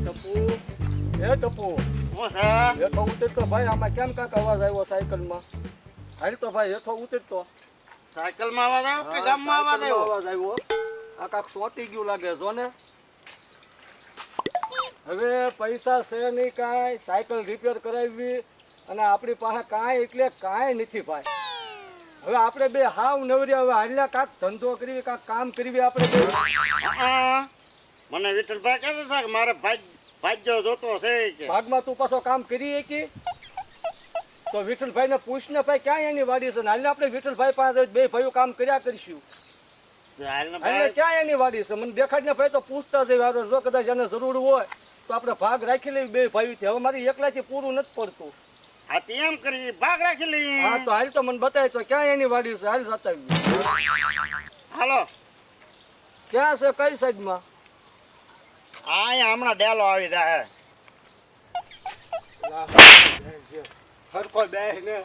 ટપુ એ ટપુ હું છે હેઠો ઉતરતો ભાઈ આમાં કેમ કાંક અવાજ આવ્યો સાયકલમાં હાલ તો ભાઈ હેઠો ઉતરતો સાયકલમાં અવાજ આવ્યો કે ગામમાં અવાજ આવ્યો? અવાજ આવ્યો આ કાંક સોટી ગયું લાગે જો ને હવે પૈસા છે નહીં કાંઈ સાયકલ રિપેર કરાવવી અને આપણી પાસે કાંઈ એટલે કાંઈ નથી ભાઈ હવે આપણે બે હાવ નવરી હવે હાલ્યા કાંક ધંધો કરવી કાંક કામ કરવી આપણે બે હા, મને વિઠ્ઠલભાઈ કહેતા હતા કે મારે ભાગ્યો જોતો છે કે ભાગમાં તું પાછો કામ કરી કે તો વિઠ્ઠલભાઈને પૂછને ભાઈ ક્યાં એની વાડી છે ને હાલને આપણે વિઠ્ઠલભાઈ પાસે બે ભાઈઓ કામ કર્યા કરીશું હાલને હાલને ભાઈ ક્યાં એની વાડી છે મને દેખાડને ભાઈ તો પૂછતા જઈએ આપણે જો કદાચ એને જરૂર હોય તો આપણે ભાગ રાખી લઈએ બે ભાઈઓથી હવે મારી એકલાથી પૂરું નથી પડતું હા તે એમ કરી ભાગ રાખી લઈ. હા તો હાલ તો મને બતાવી તો ક્યાં એની વાડી છે હાલ બતાવી હાલો ક્યાં છે કઈ સાઈડમાં અહીંયા હમણાં ડેલો આવી જાય. હરખો બેહ ને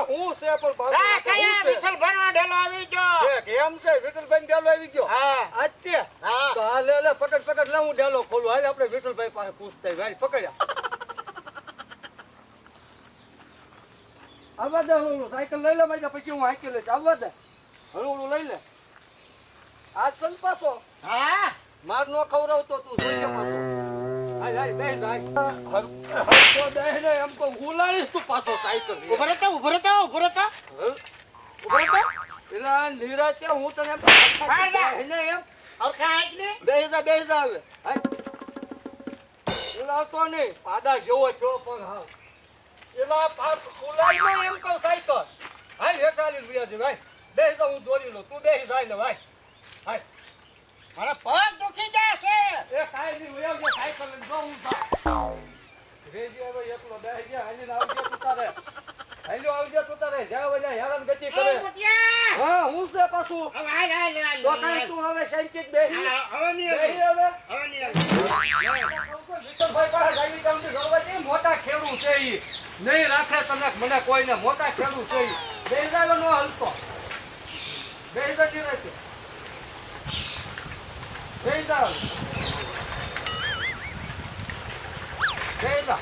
હું છે પણ વિઠ્ઠલભાઈનો ડેલો આવી ગયો. કેમ છે વિઠ્ઠલભાઈ ડેલો આવી ગયો હા અત્યારે હા તો હાલ લે પકડ લે હું ડેલો ખોલું હાલ આપણે વિઠ્ઠલભાઈ પાસે પૂછતા હાલ પકડ્યા આવવા દે હળું સાયકલ લઈ લે મારી પછી હું હાકી લઈશ આવવા દે હળું લઈ લે આ સન પાછો હા માર નો ખવડાવતો તું જોઈએ પાછો હાલ હાલ બેસ હાલ હરખો બેહ ને એમ તો ઉલાડીશ તું પાછો સાયકલ ઉભો રહેતો ઉભો રહેતો પેલા નિરાતે હું તને બેહને એમ બેસા આવે હાલ ઉલાવતો નહીં પાડા જેવો છો પણ હા એલા પાસ ઉલાઈ નો એમ કહું સાયકલ હાલ હેઠાલી રૂપિયા છે ભાઈ બેસ હું દોરી લઉં તું બેસી જાય ને ભાઈ હાલ મારા પગ દુખી જાય છે. એ કાઈ નહીં ઉયાવ જે સાયકલ લઈને જો હું સા રેજી હવે એકલો બેસી ગયા હાલીને આવજે તું તારે હાલ્યો આવજે તું તારે જા વળ્યા હેરાન ગતિ કરે હા હું છે પાછું તો કાઈ તું હવે શાંતિથી બેસી બેસી હવે વિઠ્ઠલભાઈ પાસે ગાડી કાઉન્ટર કરવા છે મોટા ખેડૂ છે ઈ નહીં રાખે તમે મને કોઈને મોટા ખેડૂ છે ઈ બેસી જાય નો હલતો બેસી જતી રહેશે બેસી જાવ બેસી જાવ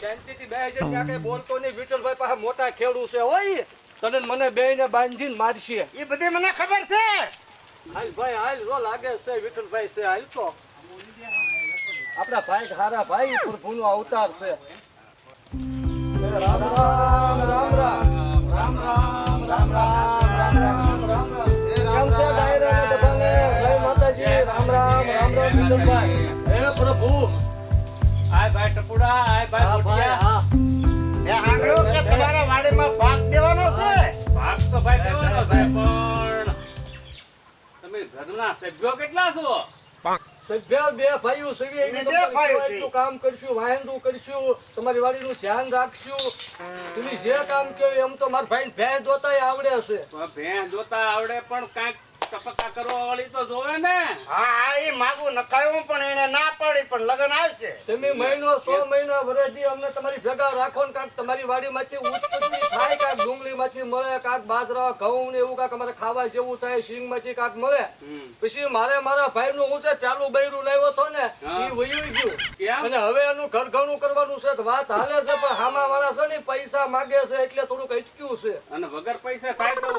શાંતિથી બેસી જાય ત્યાં કઈ બોલતો નહીં વિઠ્ઠલભાઈ પાસે મોટા ખેડૂ છે હોય તને મને બેયને બાંધીને મારશે એ બધી મને ખબર છે. હાલ ભાઈ હાલ રો લાગે છે વિઠ્ઠલભાઈ છે હાલ તો આપણા ભાઈ હારા ભાઈ પ્રભુનો અવતાર છે રામ રામ રામ રામ રામ રામ રામ રામ રામ રામ કેમ છે ડાયરા બધાને જય માતાજી રામ રામ રામ રામ વિઠ્ઠલભાઈ હે પ્રભુ આય ભાઈ ટપુડા આય ભાઈ મોટિયા હા એ આંગળો કે તમારા વાડીમાં ભાગ દેવાનો છે? ભાગ તો ભાઈ દેવાનો છે પણ તમે ઘરના સભ્યો કેટલા છો? સભ્ય બે ભાઈઓ સવી બે ભાઈઓ છે. એટલું કામ કરશું વાયંદું કરશું તમારી વાડીનું ધ્યાન રાખશું તમે જે કામ કર્યું એમ તો મારા ભાઈ ભેં જોતાય આવડે છે તો ભેં જોતા આવડે પણ કાંઈક ટપકા કરવા વાળી તો જોવે ને. હા એ માગું નખાયું પણ એને ના પડી પણ લગન આવશે. તમે મહિનો 100 મહિના વરસથી અમને તમારી ભેગા રાખો ને કાંક તમારી વાડીમાંથી ઉત્પત્તિ થાય કાંક ડુંગળીમાંથી મળે કાંક બાજરા ઘઉં ને એવું કાંક અમારે ખાવા જેવું થાય સિંગમાંથી કાંક મળે પછી મારા ભાઈનું હું છે ચાલુ બૈરું લાવ્યો હતો ને એ વયું ગયું કેમ? અને હવે એનું ઘર ઘણું કરવાનું છે તો વાત હાલે છે પણ હામા વાળા છે ને પૈસા માગે છે એટલે થોડુંક અટક્યું છે અને વગર પૈસા થાય તો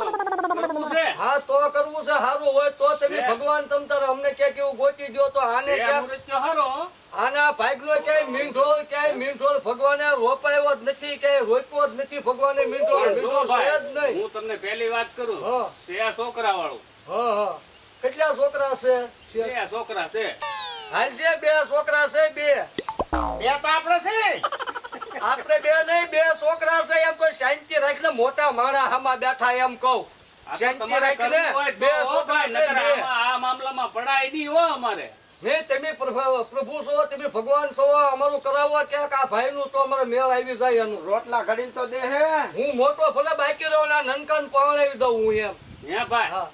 કરવું છે. હા તો કરવું છે સારું હોય તો તમે ભગવાન તમ તારે અમને ક્યાંક એવું ગોતી દો તો આને એ ક્યાંક મૃત્યુ હારો. આના ભાગનો ક્યાંય મીંઢોળ ભગવાને રોપાયો જ નથી ક્યાંય રોપ્યો જ નથી ભગવાને મીંઢોળ જો મીંઢોળ છે જ ભાઈ, નહીં હું તમને પહેલી વાત કરું હા તે આ છોકરા વાળું હા કેટલા છોકરા છે બે છોકરા છે. હાલ છે બે છોકરા છે બે એ તો આપણે છે. આપણે બે નહીં બે છોકરા છે એમ કોઈ શાંતિ રાખીને મોટા માણા હામાં બેઠા એમ કહું આ તો શાંતિ તમારે રાખીને કરવું હોય તો બે હો છોકરા ભાઈ, છે નકર બે આ મામલામાં પડાય નહીં હો અમારે. ને તમે પ્રભુ છો તમે ભગવાન છો અમારું કરાવો ક્યાંક આ ભાઈનું તો અમારે મેળ આવી જાય એનું રોટલા ઘડીને તો દે હે. હું મોટો ભલે બાકી રહ્યો ને નનકાન પાવણાવી દઉં હું એમ હે ભાઈ, હા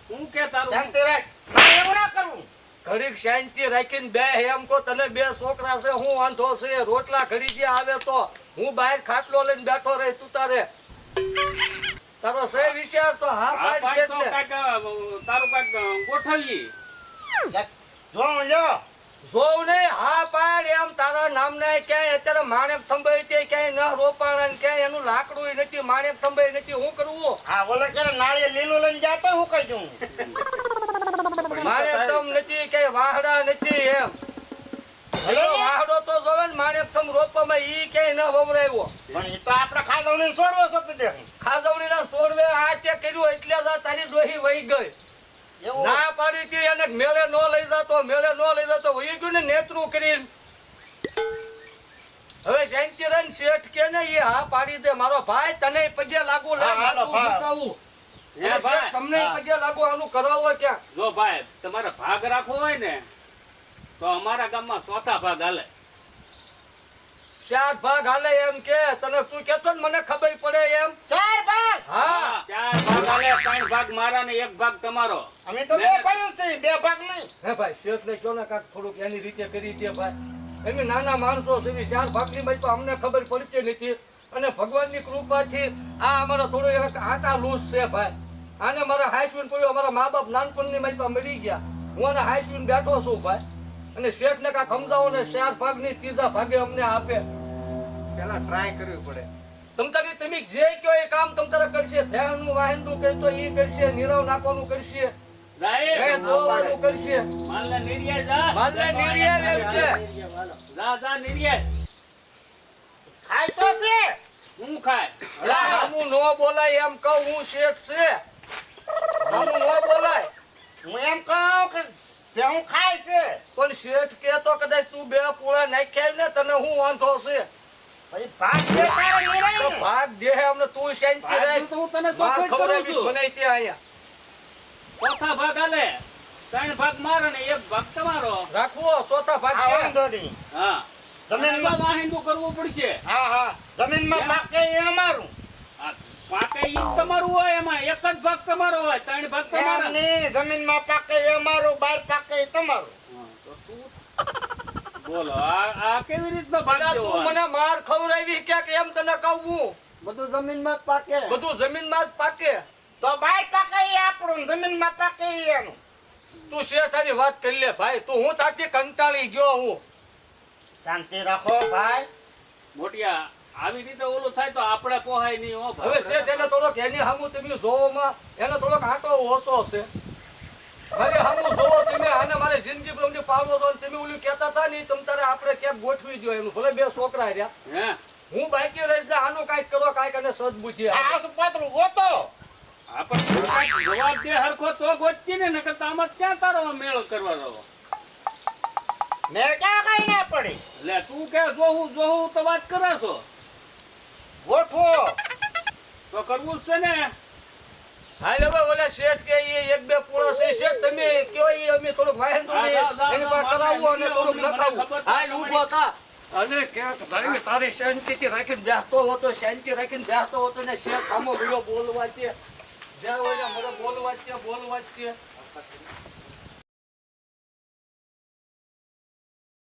હું કે તારું શાંતિ રાખ. મારે એવું ના કરવું. ઘડીક શાંતિ રાખીને બે એમ કો તને બે છોકરા છે હું વાંધો છે રોટલા ઘડી જે આવે તો હું બહાર ખાટલો લઈને બેઠો રહી તું તારે તારો સે વિચાર તો હા આ પાડ પાડ તો એટલે કાંઈક, તારું કાંઈક ગોઠવીએ. જોઉં લ્યો જોવ ને હા પાડ એમ તારા નામના ક્યાંય અત્યારે માણેક થંભાઈ તે ક્યાંય ન રોપાણા ને ક્યાંય એનું લાકડું નથી માણેક થંભાઈ નથી હું કરવું હા ઓલો ક્યારે નાળિયેર લીલું લઈને જાતો હું કઈ દઉં માણેક થમ નથી ક્યાંય વાહડા નથી એમ એનો વાહડો તો જોવે ને માણેક થમ રોપવામાં ઈ ક્યાંય ન વવરાવ્યો પણ એ તો આપણે ખાધવણી છોડવો સોંપી દે ખાજવણીના સોળવે આ તે કર્યું એટલે જ આ તારી ડોહી વહી ગઈ એવું ના પાડી હતી એને મેળે નો લઈ જતો વહી ગયું ને નેતરું કરીને હવે જયંતિરન શેઠ કે ને એ હા પાડી દે મારો ભાઈ તને પગે લાગુ હા, હાલો, ભાઈ. બતાવું હે ભાઈ, તમને પગે લાગુ આનું કરાવો ક્યાં જો ભાઈ તમારે ભાગ રાખવો હોય ને તો અમારા ગામમાં ચોથા ભાગ હાલે. 4 ભાગ હાલે એમ કે તને તું કેતો ને મને ખબર પડે એમ 4 ભાગ હા 4 ભાગ હાલે, 3 ભાગ મારા ને 1 ભાગ તમારો. અમે તો બે ભાઈઓ છે 2 ભાગ નહીં હે ભાઈ શેઠ ને કયો ને કાક થોડુંક એની રીતે કરી દે ભાઈ એમ નાના માણસો છે 4 ભાગની ભાઈ તો અમને ખબર પડતી નથી અને ભગવાનની કૃપાથી આ અમારો થોડો એક આટા લૂસ છે ભાઈ આને મારા હાઈસ્વીન પડ્યો અમારા મા બાપ નાનપણની મારી પાસે મરી ગયા હું આને હાઈસ્વીન બેઠો છું ભાઈ અને શેઠ ને કાક સમજાવો ને 4 ભાગની 3જા ભાગે અમને આપે પેલા ટ્રાય કરવી પડે. તમે જે કયો એ કામ તમ તારે કરશે ફેનનું વાહેંદું કહે તો ઈ કરશે નીરવ નાખવાનું કરશે જાય હે દોવાનું કરશે માલને નિર્યાય જા. માલને નિર્યાય એમ છે જા નિર્યાય. ખાય તો છે હું ખાય અલા હામું નો બોલાય એમ કહું હું શેઠ છે હામું નો બોલાય હું એમ કહું કે ભેહું ખાય છે પણ શેઠ કે તો કદાચ તું 2 પૂળા નાખ્યા ને તને હું વાંધો છે પછી ભાગ દે તારે નિરાય તો ને. ભાગ દે અમને તું શાંતિ ભાગ રાખ તો હું તને વાત ચોખ્ખું જ કરું ખવડાવીશ છું. મને ત્યાં અહીંયા ચોથા ભાગ હાલે, 3 ભાગ મારા ને 1 ભાગ તમારો. રાખવો ચોથા ભાગ આ કે વાંધો નહીં હા જમીનમાં વાહિંદુ કરવું પડશે. હા જમીનમાં પાકે એ અમારું આ પાકે ઈ જ તમારું હોય, એમાં 1 જ ભાગ તમારો હોય, 3 ભાગ તમારા. એમ નહીં, જમીનમાં પાકે એ અમારું બહાર પાકે એ તમારું હા, તો તું બોલો આ કેવી રીતના ભાગ અલા, દેવો? તું મને માર ખવડાવી ક્યાંક એમ તને કહું હું બધું જમીનમાં જ પાકે. બધું જમીનમાં જ પાકે તો બહાર પાકે એ આપણું ને જમીનમાં પાકે એ એનું તું શેઠાની વાત કરી લે ભાઈ તું હું તારથી કંટાળી ગયો હું શાંતિ રાખો ભાઈ મોટિયા આવી રીતે ઓલું થાય તો આપણે પોહાય નહીં હો ભાઈ. હવે શેઠ એને થોડોક એની સામું તમે જોવામાં એને થોડોક આંટો ઓછો છે મારી સામું જોવો તમે આને મારી જિંદગી પ્રમાણે પાડો છો ને તમે ઓલું કહેતા હતા ને તમ તારે આપણે ક્યાંક ગોઠવી દો એનું ભલે 2 છોકરા રહ્યા હે હું બાકી રહીશ ને આનું કાંઈક કરો કાંઈક અને સદબુદ્ધિ આ આપો. આસપાતરું ગોતો આપણે જવાબ દે હરખો તો ગોતતી ને નકર તો આમાં ક્યાં તારો મેળ કરવાનો? મેં ક્યાં કઈ ના પડી લે તું કે જોહું તો વાત કરે છો ગોઠવો તો કરવું જ છે ને. હાલ હવે ઓલા શેઠ કે ઈ 1-2 પૂળા છે શેઠ તમે કયો ઈ અમે થોડુંક વાહેંદું ને એની પાસે કરાવવું અને થોડુંક લખાવવું હાલ ઊભો થા અને ક્યાંક સારી તારી શાંતિથી રાખીને બેસતો હતો શાંતિ રાખીને બેસતો હતો ને શેઠ સામો ગયો બોલવા છે જ્યાં ઓલા મને બોલવા છે